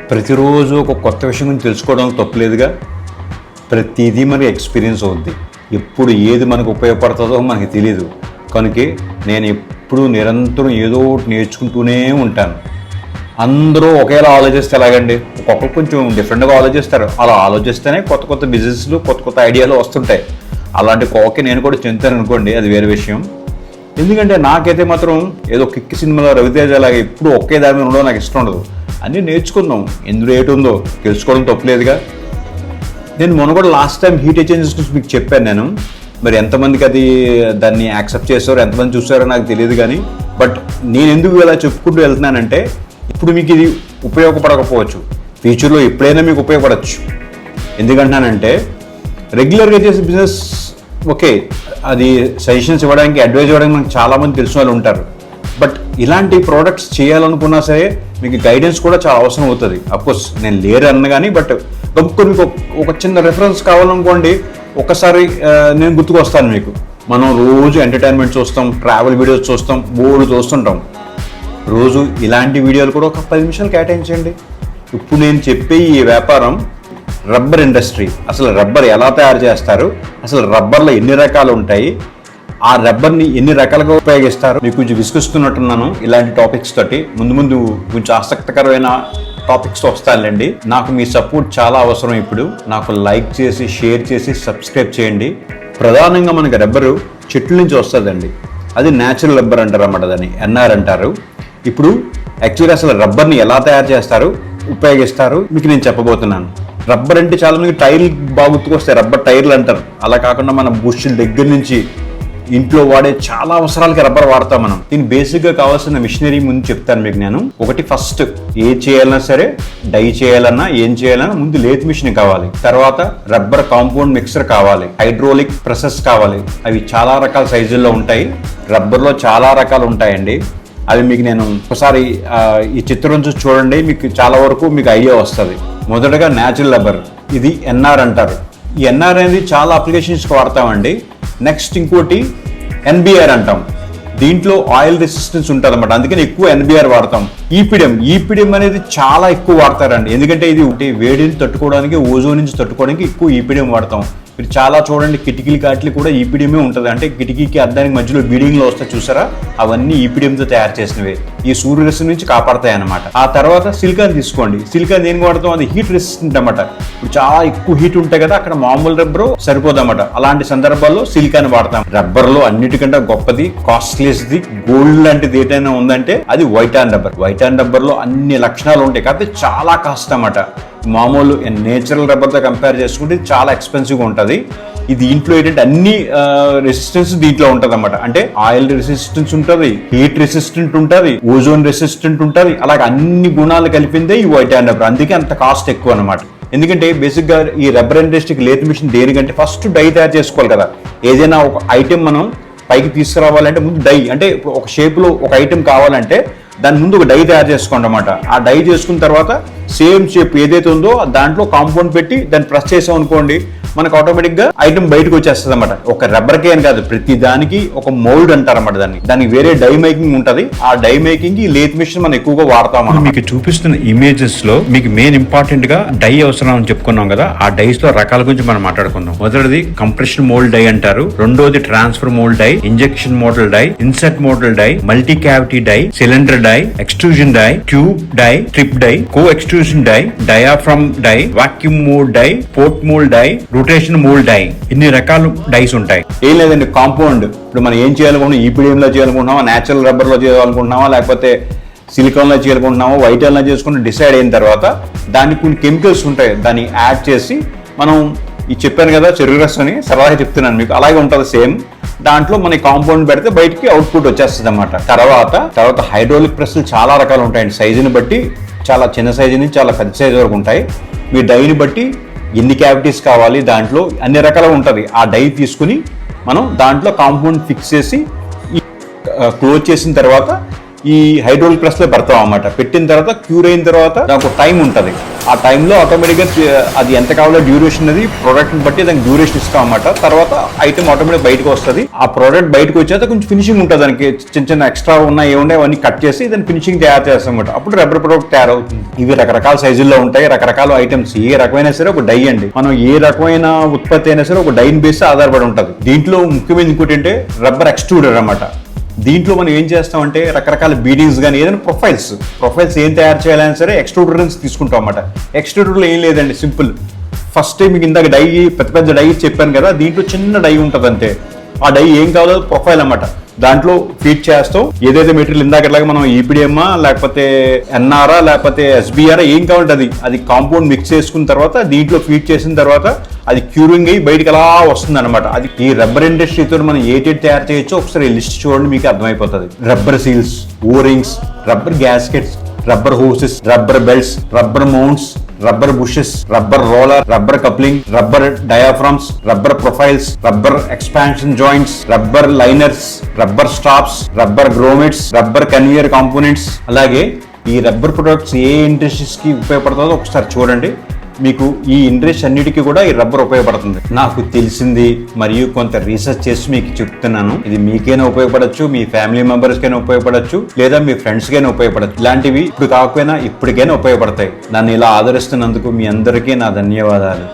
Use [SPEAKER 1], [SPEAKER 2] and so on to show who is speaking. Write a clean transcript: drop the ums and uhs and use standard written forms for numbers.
[SPEAKER 1] ప్రతిరోజు ఒక కొత్త విషయం గురించి తెలుసుకోవడం తప్పులేదుగా. ప్రతిదీ మనకి ఎక్స్పీరియన్స్ అవుద్ది. ఎప్పుడు ఏది మనకు ఉపయోగపడుతుందో మనకి తెలియదు. కనుక నేను ఎప్పుడూ నిరంతరం ఏదో ఒకటి నేర్చుకుంటూనే ఉంటాను. అందరూ ఒకేలా ఆలోచిస్తే ఎలాగండి? ఒక్కొక్కరు కొంచెం డిఫరెంట్గా ఆలోచిస్తారు. అలా ఆలోచిస్తేనే కొత్త కొత్త బిజినెస్లు, కొత్త కొత్త ఐడియాలు వస్తుంటాయి. అలాంటి కోకే నేను కూడా చెందుతాను అనుకోండి, అది వేరే విషయం. ఎందుకంటే నాకైతే మాత్రం ఏదో కిక్ సినిమాలో రవితేజ అలాగే ఎప్పుడు ఒకే దాని మీద ఉండడం నాకు ఇష్టం ఉండదు. అన్నీ నేర్చుకుందాం, ఎందులో ఏటు ఉందో తెలుసుకోవడం తప్పులేదుగా. నేను మొన్న కూడా లాస్ట్ టైం హీట్ ఎక్స్చేంజెస్ గురించి మీకు చెప్పాను నేను. మరి ఎంతమందికి అది దాన్ని యాక్సెప్ట్ చేస్తారో, ఎంతమంది చూస్తారో నాకు తెలియదు. కానీ బట్ నేను ఎందుకు ఇలా చెప్పుకుంటూ వెళ్తున్నానంటే, ఇప్పుడు మీకు ఇది ఉపయోగపడకపోవచ్చు, ఫ్యూచర్లో ఎప్పుడైనా మీకు ఉపయోగపడవచ్చు. ఎందుకంటున్నానంటే రెగ్యులర్గా చేసే బిజినెస్ ఓకే, అది సజెషన్స్ ఇవ్వడానికి, అడ్వైజ్ ఇవ్వడానికి మనకు చాలామంది తెలిసిన వాళ్ళు ఉంటారు. బట్ ఇలాంటి ప్రోడక్ట్స్ చేయాలనుకున్నా సరే మీకు గైడెన్స్ కూడా చాలా అవసరం అవుతుంది. అఫ్కోర్స్ నేను లేరు అన్న కానీ, బట్ గొప్ప మీకు ఒక చిన్న రెఫరెన్స్ కావాలనుకోండి, ఒకసారి నేను గుర్తుకొస్తాను మీకు. మనం రోజు ఎంటర్టైన్మెంట్ చూస్తాం, ట్రావెల్ వీడియోస్ చూస్తాం, బోర్డు చూస్తుంటాం. రోజు ఇలాంటి వీడియోలు కూడా ఒక 10 నిమిషాలు కేటాయించండి. ఇప్పుడు నేను చెప్పే ఈ వ్యాపారం రబ్బర్ ఇండస్ట్రీ. అసలు రబ్బర్ ఎలా తయారు చేస్తారు, అసలు రబ్బర్లో ఎన్ని రకాలు ఉంటాయి, ఆ రబ్బర్ని ఎన్ని రకాలుగా ఉపయోగిస్తారు, మీకు కొంచెం విసుగుస్తున్నట్టున్నాను ఇలాంటి టాపిక్స్ తోటి. ముందు కొంచెం ఆసక్తికరమైన టాపిక్స్ వస్తానులేండి. నాకు మీ సపోర్ట్ చాలా అవసరం. ఇప్పుడు నాకు లైక్ చేసి, షేర్ చేసి, సబ్స్క్రైబ్ చేయండి. ప్రధానంగా మనకి రబ్బరు చెట్ల నుంచి వస్తుందండి. అది న్యాచురల్ రబ్బర్ అంటారు అన్నమాట, దాన్ని ఎన్ఆర్ అంటారు. ఇప్పుడు యాక్చువల్గా అసలు రబ్బర్ని ఎలా తయారు చేస్తారు, ఉపయోగిస్తారు మీకు నేను చెప్పబోతున్నాను. రబ్బర్ అంటే చాలా మంది టైర్లు బాగా గుర్తుకొస్తాయి, రబ్బర్ టైర్లు అంటారు. అలా కాకుండా మన బుష్ల దగ్గర నుంచి ఇంట్లో వాడే చాలా అవసరాలకి రబ్బర్ వాడతాం మనం. దీని బేసిక్గా కావాల్సిన మిషనరీ ముందు చెప్తాను మీకు నేను. ఒకటి, ఫస్ట్ ఏ చేయాలన్నా సరే, డై చేయాలన్నా ఏం చేయాలన్నా ముందు లేత్ మిషన్ కావాలి. తర్వాత రబ్బర్ కాంపౌండ్ మిక్సర్ కావాలి, హైడ్రోలిక్ ప్రెసెస్ కావాలి. అవి చాలా రకాల సైజుల్లో ఉంటాయి. రబ్బర్లో చాలా రకాలు ఉంటాయండి. అవి మీకు నేను ఒకసారి ఈ చిత్రం చూసి చూడండి, మీకు చాలా వరకు మీకు ఐడియా వస్తుంది. మొదటగా న్యాచురల్ రబ్బర్, ఇది ఎన్ఆర్ అంటారు. ఈ ఎన్ఆర్ అనేది చాలా అప్లికేషన్స్కి వాడతామండి. నెక్స్ట్ ఇంకోటి ఎన్బిఆర్ అంటాం. దీంట్లో ఆయిల్ రెసిస్టెన్స్ ఉంటుంది అన్నమాట, అందుకని ఎక్కువ ఎన్బిఆర్ వాడతాం. ఈపిడిఎం అనేది చాలా ఎక్కువ వాడతారండి. ఎందుకంటే ఇది వేడిని తట్టుకోవడానికి, ఓజోన్ నుంచి తట్టుకోవడానికి ఎక్కువ ఈపిడిఎం వాడతాం. మీరు చాలా చూడండి, కిటికీలు కాట్లు కూడా ఈపిడిఎమే ఉంటుంది. అంటే కిటికీకి అద్దానికి మధ్యలో బీడింగ్లో వస్తే చూసారా, అవన్నీ ఈపిడిఎంతో తయారు చేసినవే. ఈ సూర్యరశ్మి నుంచి కాపాడతాయి అన్నమాట. ఆ తర్వాత సిలికాన్ తీసుకోండి. సిలికాన్ దేనికి వాడతాం? అది హీట్ రెసిస్టెంట్ అన్నమాట. ఇప్పుడు చాలా ఎక్కువ హీట్ ఉంటాయి కదా, అక్కడ మామూలు రబ్బరు సరిపోదన్నమాట. అలాంటి సందర్భాల్లో సిలికాన్ వాడతాం. రబ్బర్లో అన్నిటికంటే గొప్పది, కాస్ట్లీస్ది, గోల్డ్ లాంటిది ఏదైనా ఉందంటే అది వైటాన్ రబ్బర్. వైటాన్ రబ్బర్లో అన్ని లక్షణాలు ఉంటాయి, కాకపోతే చాలా కాస్ట్ అన్నమాట. మామూలు నేచురల్ రబ్బర్తో కంపేర్ చేసుకుంటే చాలా ఎక్స్పెన్సివ్గా ఉంటుంది. ఇది ఇంట్లో ఏంటంటే అన్ని రెసిస్టెన్స్ దీంట్లో ఉంటుంది అన్నమాట. అంటే ఆయిల్ రెసిస్టెన్స్ ఉంటుంది, హీట్ రెసిస్టెంట్ ఉంటుంది, ఓజోన్ రెసిస్టెంట్ ఉంటుంది. అలాగే అన్ని గుణాలు కలిపిందే ఈ వైటాన్ రబ్బర్. అందుకే అంత కాస్ట్ ఎక్కువ అనమాట. ఎందుకంటే బేసిక్గా ఈ రబ్బర్ ఇండస్ట్రీకి లేత్ మిషన్ దేనికంటే ఫస్ట్ డై తయారు చేసుకోవాలి కదా. ఏదైనా ఒక ఐటెం మనం పైకి తీసుకురావాలంటే ముందు డై, అంటే ఒక షేప్లో ఒక ఐటెం కావాలంటే దాని ముందు ఒక డై తయారు చేసుకోండి అన్నమాట. ఆ డై చేసుకున్న తర్వాత సేమ్ షేప్ ఏదైతే ఉందో దాంట్లో కాంపౌండ్ పెట్టి దాన్ని ప్రెస్ చేసాం అనుకోండి, మనకు ఆటోమేటిక్గా ఐటమ్ బయటకు వచ్చేస్తుంది అన్నమాట. ఒక రబ్బర్కే అని కాదు, ప్రతి దానికి ఒక మౌల్డ్ అంటారు అన్నమాట. దానికి వేరే డై మేకింగ్ ఉంటుంది. ఆ డై మేకింగ్ ఈ లేత్ మిషన్ మనం ఎక్కువగా వాడతాం. మీకు చూపిస్తున్న ఇమేజెస్ లో మీకు మెయిన్ ఇంపార్టెంట్ గా డై అవసరం అని చెప్పుకున్నాం కదా. ఆ డైస్ లో రకాల గురించి మనం మాట్లాడుకుందాం. మొదటిది కంప్రెషన్ మోల్డ్ డై అంటారు. రెండోది transfer mould die, injection model die, insert model die, multi cavity die, cylinder die, extrusion die, tube die, trip die, co extrusion die, diaphragm die, vacuum mould die, port mould die, rotation mould die. ఇన్ని రకాల dice ఉంటాయి. ఏం లేదండి, compound ఇప్పుడు మనం ఏం చేయాలనుకుంటున్నాం, ఈపిడిఎంలో చేయాలనుకుంటున్నామా, natural రబ్బర్లో చేయాలనుకుంటున్నామా, లేకపోతే సిలికాన్లో చేయాలనుకుంటున్నామా, వైటాన్లో చేసుకుని డిసైడ్ అయిన తర్వాత దానికి కొన్ని కెమికల్స్ ఉంటాయి, దాన్ని యాడ్ చేసి మనం ఇది చెప్పాను కదా చెరుకు రసం అని సరదాగా చెప్తున్నాను మీకు, అలాగే ఉంటుంది సేమ్. దాంట్లో మన కాంపౌండ్ పెడితే బయటికి అవుట్పుట్ వచ్చేస్తుంది అన్నమాట. తర్వాత హైడ్రోలిక్ ప్రెస్లు చాలా రకాలు ఉంటాయండి. సైజుని బట్టి చాలా చిన్న సైజు నుంచి చాలా పెద్ద సైజు వరకు ఉంటాయి. మీ డైని బట్టి ఎన్ని క్యావిటీస్ కావాలి, దాంట్లో అన్ని రకాలుగా ఉంటుంది. ఆ డై తీసుకుని మనం దాంట్లో కాంపౌండ్ ఫిక్స్ చేసి క్లోజ్ చేసిన తర్వాత ఈ హైడ్రోలిక్ ప్రెస్లో పెడతాం అన్నమాట. పెట్టిన తర్వాత క్యూర్ అయిన తర్వాత దానికి టైం ఉంటుంది. ఆ టైంలో ఆటోమేటిక్గా అది ఎంత కావాలో డ్యూరేషన్ అది ప్రోడక్ట్ని బట్టి దానికి డ్యూరేషన్ ఇస్తాం అన్నమాట. తర్వాత ఐటమ్ ఆటోమేటిక్ బయటకు వస్తుంది. ఆ ప్రోడక్ట్ బయటకు వచ్చాక కొంచెం ఫినిషింగ్ ఉంటుంది, దానికి చిన్న చిన్న ఎక్స్ట్రా ఉన్నాయి ఏమున్నాయి అవన్నీ కట్ చేసి దాని ఫినిషింగ్ తయారు చేస్తాం అన్నమాట. అప్పుడు రబ్బర్ ప్రోడక్ట్ తయారవుతుంది. ఇవి రకరకాల సైజుల్లో ఉంటాయి, రకరకాల ఐటమ్స్. ఏ రకమైన సరే ఒక డై అండి, మనం ఏ రకమైన ఉత్పత్తి అయినా సరే ఒక డైన్ బేస్ ఆధారపడి ఉంటుంది. దీంట్లో ముఖ్యమైన ఇంకోటి అంటే రబ్బర్ ఎక్స్ట్రూడర్ అన్నమాట. దీంట్లో మనం ఏం చేస్తామంటే రకరకాల బీడింగ్స్ కానీ ఏదైనా ప్రొఫైల్స్ ఏం తయారు చేయాలన్నా సరే ఎక్స్ట్రూడర్ నుంచి తీసుకుంటాం అన్నమాట. ఎక్స్ట్రూడర్లో ఏం లేదండి, సింపుల్. ఫస్ట్ టైం మీకు ఇందాక డై పెద్ద డై చెప్పాను కదా, దీంట్లో చిన్న డై ఉంటుంది అంతే. ఆ డై ఏం కావాలో ప్రొఫైల్ అన్నమాట. దాంట్లో ఫీడ్ చేస్తాం ఏదైతే మెటీరియల్ ఇందాకట్లాగా మనం ఈపీడిఎమ్మా లేకపోతే ఎన్ఆర్ఆ లేకపోతే ఎస్బీఆర్ ఏం కావాలంటే అది కాంపౌండ్ మిక్స్ చేసుకున్న తర్వాత దీంట్లో ఫీడ్ చేసిన తర్వాత అది క్యూరింగ్ అయ్యి బయటకు అలా వస్తుంది అనమాట. అది ఈ రబ్బర్ ఇండస్ట్రీతో మనం ఏటేటి తయారు చేయొచ్చో ఒకసారి లిస్ట్ చూడండి, మీకు అర్థమైపోతుంది. Rubber seals, O rings, rubber gaskets, rubber hoses, rubber belts, rubber mounts, rubber bushes, rubber roller, rubber coupling, rubber diaphragms, rubber profiles, rubber expansion joints, rubber liners, rubber stops, rubber grommets, rubber conveyor components. అలాగే ఈ rubber products ఏ industries కి ఉపయోగపడుతుందో ఒకసారి చూడండి. మీకు ఈ industry అన్నిటికీ కూడా ఈ రబ్బర్ ఉపయోగపడుతుంది. నాకు తెలిసింది మరియు కొంత రీసెర్చ్ చేసి మీకు చెప్తున్నాను. ఇది మీకైనా ఉపయోగపడచ్చు, మీ ఫ్యామిలీ మెంబర్స్ కైనా ఉపయోగపడచ్చు, లేదా మీ ఫ్రెండ్స్ కైనా ఉపయోగపడచ్చు. ఇలాంటివి ఇప్పుడు కాకపోయినా ఇప్పటికైనా ఉపయోగపడతాయి. దాన్ని ఇలా ఆదరిస్తున్నందుకు మీ అందరికీ నా ధన్యవాదాలు.